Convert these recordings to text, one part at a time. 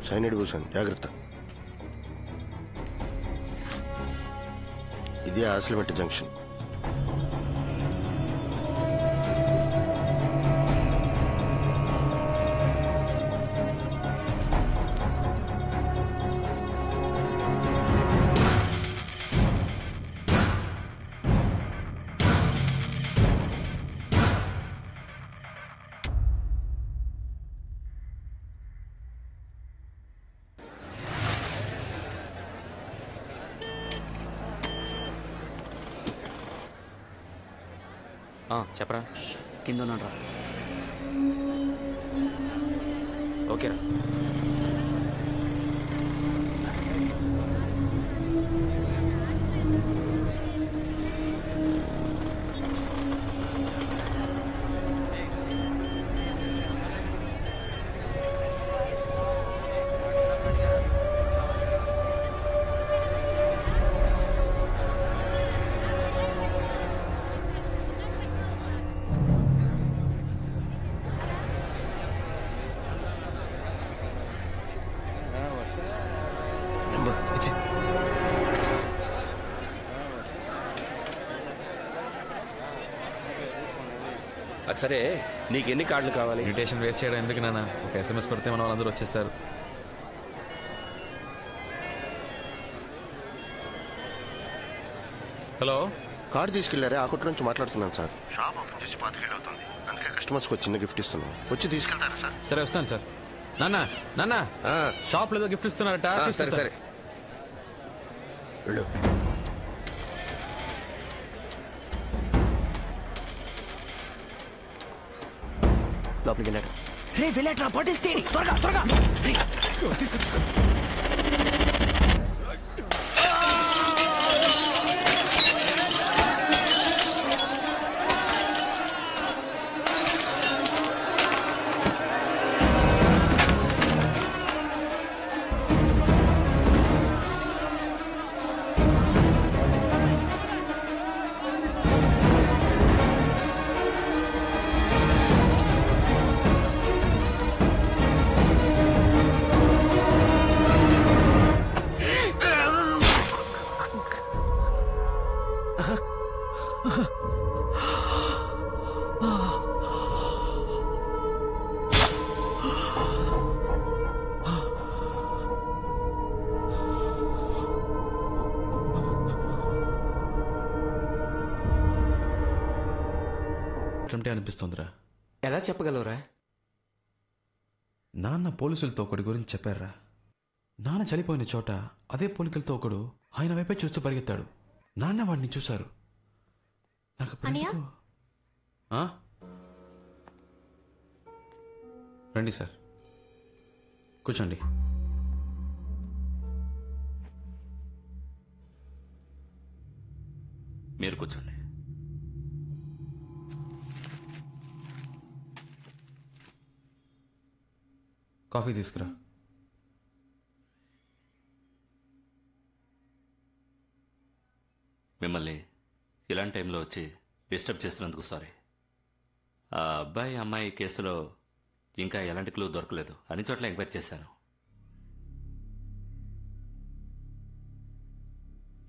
Cyanide పూసాను, జాగ్రత్త. ఇది ఆసిలిమెట్ junction. చెప్పరా. కింద ఉన్నాడు రా. ఓకేరా. సరే, నీకు ఎన్ని కార్డులు కావాలి? ఇన్విటేషన్ వేస్ట్ చేయడం ఎందుకు నాన్న? ఒక SMS కొడితే మన వాళ్ళందరూ వచ్చేస్తారు. హలో, కార్ తీసుకెళ్లారే, ఆ కొట్టు నుంచి మాట్లాడుతున్నాను సార్. షాప్ ఓపెన్ చేసి 5 అవుతుంది, అందుకే కస్టమర్స్ కు చిన్న గిఫ్ట్ ఇస్తున్నాం. వచ్చి తీసుకెళ్తారా సార్? సరే వస్తాను సార్. నాన్న నాన్న షాప్ లో గిఫ్ట్ ఇస్తున్నారట. సరే సరే వెళ్ళు. లోపలికి వెళ్ళాడు. రే వెళ్ళాట్రా, పట్టేస్తే త్వరగా త్వరగా. అనిపిస్తుందిరా. ఎలా చెప్పగలవురా? నాన్న పోలీసులతో ఒకటి గురించి చెప్పారా. నాన్న చనిపోయిన చోట అదే పోలికలతో ఒకడు ఆయన వైపే చూస్తూ పరిగెత్తాడు. నాన్న వాడిని చూశారు. నాకు రండి సార్, కూర్చోండి. మీరు కూర్చోండి. కాఫీ తీసుకురా. మిమ్మల్ని ఇలాంటి టైంలో వచ్చి డిస్టర్బ్ చేస్తున్నందుకు సారీ. ఆ అబ్బాయి అమ్మాయి కేసులో ఇంకా ఎలాంటి క్లూ దొరకలేదు. అన్ని చోట్ల ఎంక్వైరీ చేశాను.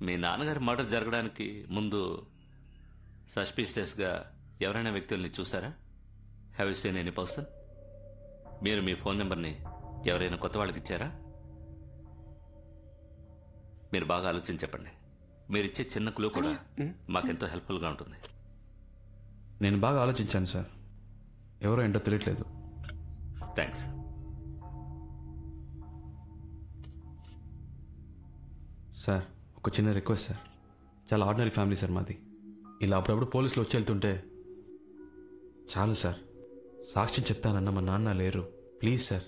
మీ నాన్నగారి మర్డర్ జరగడానికి ముందు సస్పీషియస్గా ఎవరైనా వ్యక్తుల్ని చూసారా? Have you seen any person? మీరు మీ ఫోన్ నెంబర్ని ఎవరైనా కొత్త వాళ్ళకి ఇచ్చారా? మీరు బాగా ఆలోచించి చెప్పండి. మీరిచ్చే చిన్న క్లూ కూడా మాకెంతో హెల్ప్ఫుల్గా ఉంటుంది. నేను బాగా ఆలోచించాను సార్, ఎవరో ఏంటో తెలియట్లేదు. థ్యాంక్స్. సార్ ఒక చిన్న రిక్వెస్ట్ సార్. చాలా ఆర్డినరీ ఫ్యామిలీ సార్ మాది. ఇలా అప్పుడప్పుడు పోలీసులు వచ్చి వెళ్తుంటే చాలు సార్. సాక్ష్యం చెప్తానన్న మా నాన్న లేరు. ప్లీజ్ సార్,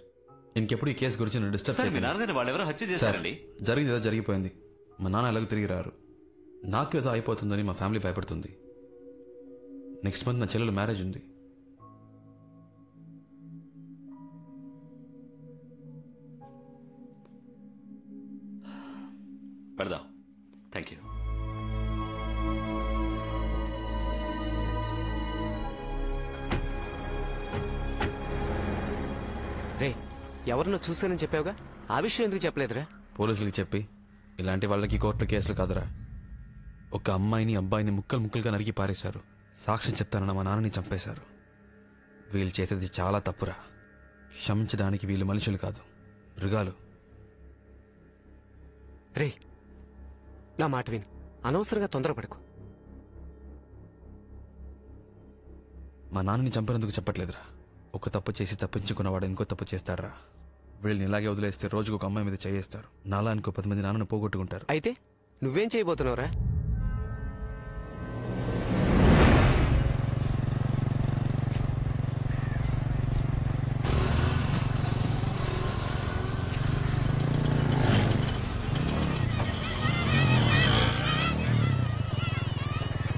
ఇంకెప్పుడు ఈ కేసు గురించి డిస్టర్బ్ చేయండి. వాళ్ళెవరో హత్య చేశారండి. జరిగింది ఏదో జరిగిపోయింది. మా నాన్న ఎలాగో తిరిగి రారు. నాకు ఏదో అయిపోతుందని మా ఫ్యామిలీ భయపడుతుంది. నెక్స్ట్ మంత్ నా చెల్లెలు మ్యారేజ్ ఉంది. పెడదాం. Thank you. రే, ఎవరినో చూశానని చెప్పావుగా, ఆ విషయం ఎందుకు చెప్పలేదురా? పోలీసులకి చెప్పి ఇలాంటి వాళ్ళకి కోర్టు కేసులు కాదురా. ఒక అమ్మాయిని అబ్బాయిని ముక్కలు ముక్కలుగా నరికి పారేశారు. సాక్ష్యం చెప్తానన్న మా నాన్నని చంపేశారు. వీళ్ళు చేసేది చాలా తప్పురా. క్షమించడానికి వీళ్ళు మనుషులు కాదు, మృగాలు. రే, నా మాట విని అనవసరంగా తొందరపడకు. మా నాన్నని చంపినందుకు చెప్పట్లేదురా. ఒక తప్పు చేసి తప్పించుకున్నవాడు ఇంకో తప్పు చేస్తాడరా. వీళ్ళని ఇలాగే వదిలేస్తే రోజుకు ఒక అమ్మాయి మీద చేయేస్తారు. నాలా ఇంకో 10 మంది నాన్నను పోగొట్టుకుంటారు. అయితే నువ్వేం చేయబోతున్నావురా?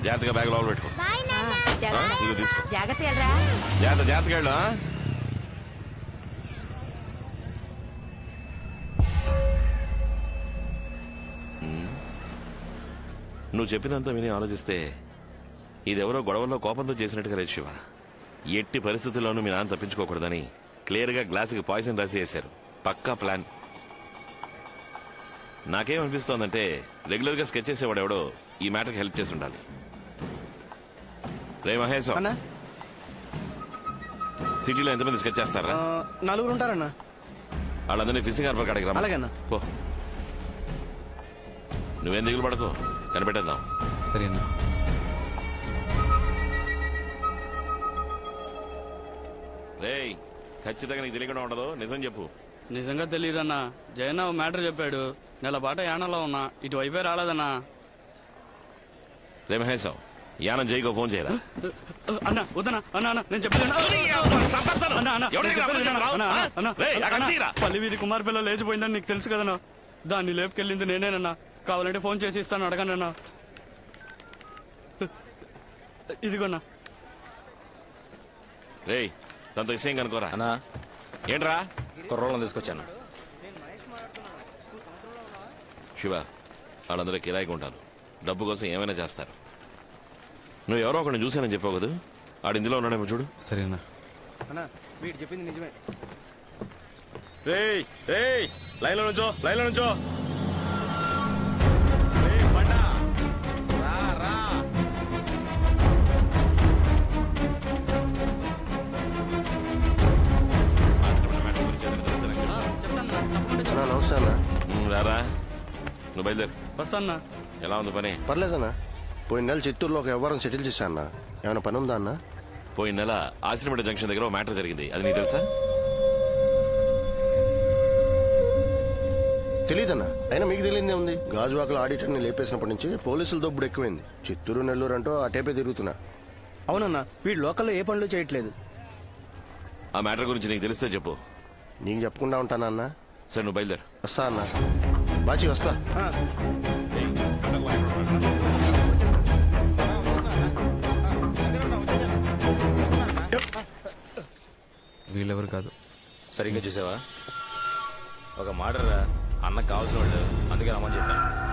జాగ్రత్తగా బ్యాగ్ లోపల పెట్టుకో. ఇదిగో తీసుకో. జాగ్రత్త వెళ్ళరా. జాగ్రత్తగా వెళ్ళు. నువ్వు చెప్పినంతా విని ఆలోచిస్తే ఇదెవరో గొడవల్లో కోపంతో చేసినట్టుగా లేదు శివ. ఎట్టి పరిస్థితుల్లోనూ మీ నాన్న తప్పించుకోకూడదని క్లియర్ గా గ్లాసుకి పాయిజన్ రాసి వేశారు. పక్కా ప్లాన్. నాకేమనిపిస్తోందంటే రెగ్యులర్ గా స్కెచ్ చేసేవాడు ఎవడో ఈ మ్యాటర్కి హెల్ప్ చేసి ఉండాలి. రే మహేశం, సిటీలో ఎంతమంది స్కెచ్ చేస్తారా? 4 ఉంటారన్నా. వాళ్ళందరినీ ఫిషింగ్ హార్బర్ కాడికి రా. అలాగేనా. పో, నువ్వేం దిగులు పడకు, కనిపెట్టేద్దాం. సరేనా? రేయ్, ఖచ్చితంగా నీకు తెలియకుండా ఉండదు, నిజం చెప్పు. నిజంగా తెలియదన్నా. జయన్న ఓ మ్యాటర్ చెప్పాడు. నెల పాట యానంలో ఉన్నా, ఇటువైపే రాలేదన్నా. రే మహేశం, యానం జైకో ఫోన్ చేయరా. అన్నా వద్దనా, అన్నా అన్నా నేను చెప్పేది పల్లి వీధి కుమార్ పిల్ల లేచిపోయిందని నీకు తెలుసు కదన్నా. దాన్ని లేపుకెళ్ళింది నేనేనన్నా. కావాలంటే ఫోన్ చేసి ఇస్తాను, అడగనన్నా. ఇదిగోన్నా. రేయ్, తనతో విషయం కనుకోరా. అన్నా ఏంట్రా? కుర్రోళ్ళని తీసుకొచ్చాను. శివ, వాళ్ళందరూ కిరాయిగా ఉంటారు. డబ్బు కోసం ఏమైనా చేస్తారు. నువ్వు ఎవరో ఒకరిని చూశానని చెప్పావు కదా, ఆడు ఇందులో ఉన్నాడేమో చూడు. సరేనా? అన్నా వీడు చెప్పింది నిజమే. రేయ్ రేయ్, లైన్లో నుంచో, లైన్లో నుంచో. నమస్తే అన్న. రారా, నువ్వు బయలుదేరు. వస్తాన్నా. ఎలా ఉంది పని? పర్లేదన్నా. పోయిన నెల చిత్తూరులో ఒక వ్యవహారం సెటిల్ చేశా అన్న. ఏమైనా పని ఉందా అన్న? పోయిన నెల ఆశ్రమేట జంక్షన్ దగ్గర ఓ మ్యాటర్ జరిగింది, అది నీకు తెలుసా? తెలీదన్నా. అయినా మీకు తెలియదే ఉంది. గాజువాకల ఆడిటర్ని లేపేసినప్పటి నుంచి పోలీసుల దొబ్బుడు ఎక్కువైంది. చిత్తూరు నెల్లూరు అంటూ అటేపే తిరుగుతున్నా. అవునన్నా, వీడు లోకల్లో ఏ పనులు చేయట్లేదు. ఆ మ్యాటర్ గురించి నీకు తెలిస్తే చెప్పు. నీకు చెప్పకుండా ఉంటానా అన్న? సరే, నువ్వు బయలుదేరు. వస్తా అన్న. బాచి వస్తా. వీళ్ళెవరు కాదు. సరిగ్గా చూసావా? ఒక మాటరా, అన్నకు కావాల్సిన వాళ్ళు, అందుకే రమ్మని చెప్పాను.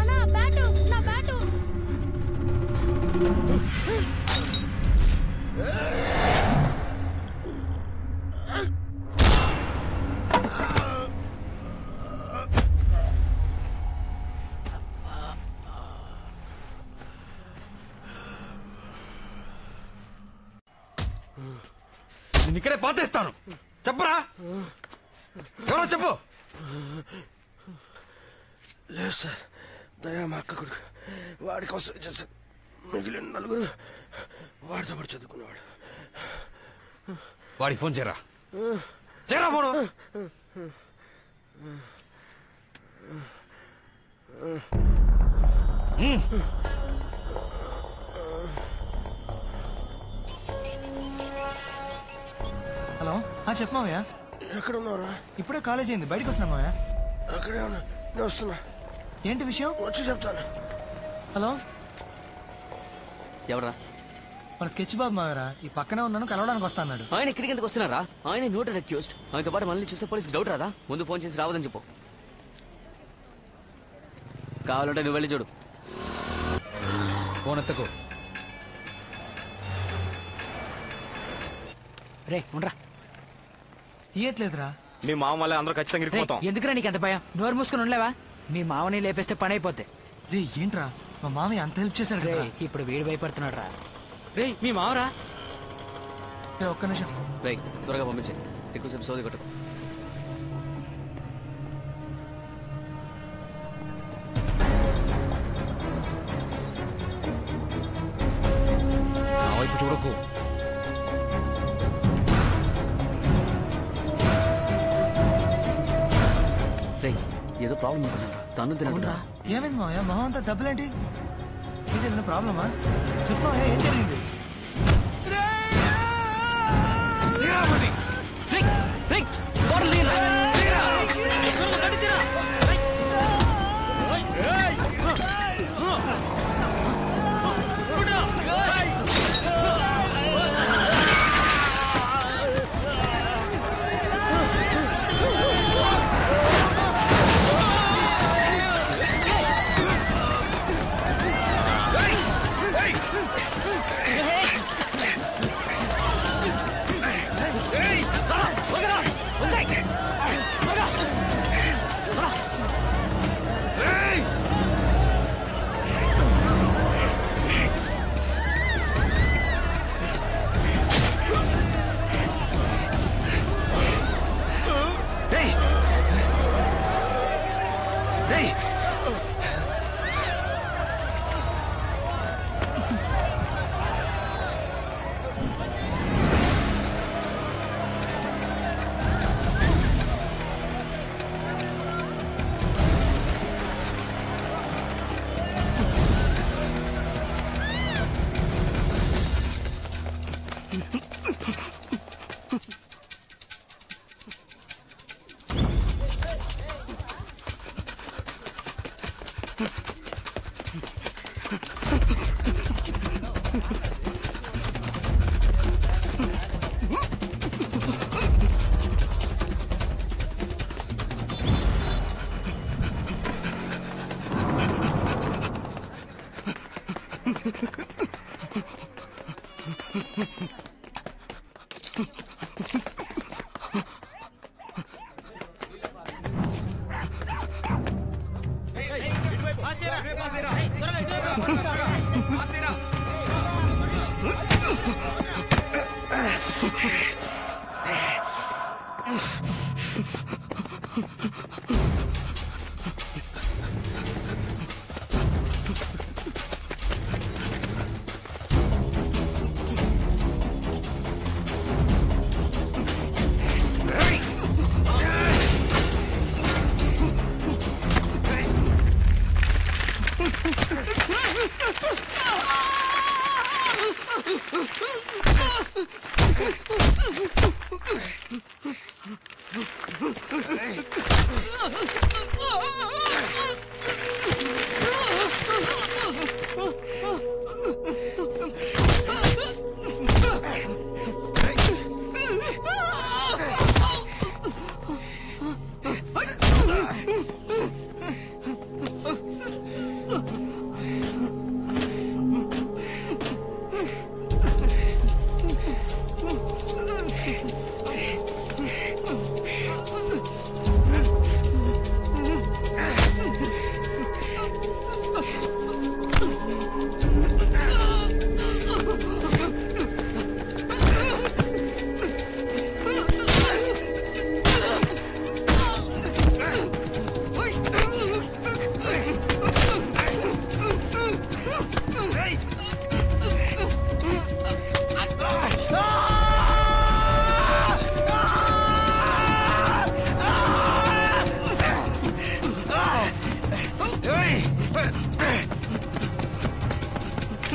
అన్నా బ్యాటు నా బ్యాటు నేను ఇక్కడే పాతేస్తాను. చెప్పరా, ఎవరో చెప్పు. లేదు సార్, దయా మా అక్క కొడుకు. వాడి కోసం సార్, మిగిలిన నలుగురు వాడితో పాటు చదువుకునేవాడు. వాడికి ఫోన్ చేయరా, చేయరా ఫోను. హలో చెప్పమావయ్యా. ఎక్కడ ఉన్నావురా? ఇప్పుడే కాలేజ్ అయింది, బయటకు వస్తున్నా మావయ్య. అక్కడే ఉన్నా, నేను వస్తున్నా. ఏంటి విషయం? వచ్చి చెప్తాను. హలో, ఎవరా? మన స్కెచ్ బాబు మావరా. ఈ పక్కనే ఉన్నాను, కలవడానికి వస్తా అన్నాడు. ఆయన ఇక్కడికి ఎందుకు వస్తున్నారా? ఆయన నోటెడ్ అక్యూజ్డ్. ఆయనతో పాటు మనల్ని చూస్తే పోలీసుకి డౌట్ రాదా? ముందు ఫోన్ చేసి రావద్దని చెప్పు. కావాలంటే నువ్వు వెళ్ళి చూడు. ఫోన్ ఎత్తకు. రే ఉండరా. తీయట్లేదురా. మీ మామ వల్ల అందరూ ఖచ్చితంగా ఇరికిపోతాం. ఎందుకురా నీకు ఎంత భయం? నోరు మూసుకుని ఉండలేవా? మీ మామని లేపేస్తే పని అయిపోద్ది. రే ఏంట్రా, మా మామయ్య అంత హెల్ప్ చేశాడు రే కదా. ఇప్పుడు వీడు భయపడుతున్నాడు రా. రే మీ మామరా. ఒక్క నిమిషం. రేయ్ త్వరగా పంపించే, ఎక్కువసేపు సోది కొట్టకు. నా వైపు చూడకు. రేయ్ ఏదో ప్రాబ్లం అనుకుంటాను. తను తినరా. ఏమైంది మావయ్య, మొహం అంతా దెబ్బలేంటి? ఏదైనా ప్రాబ్లమా? చెప్పు ఏం జరిగింది?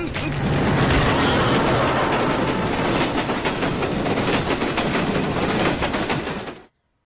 ఏయ్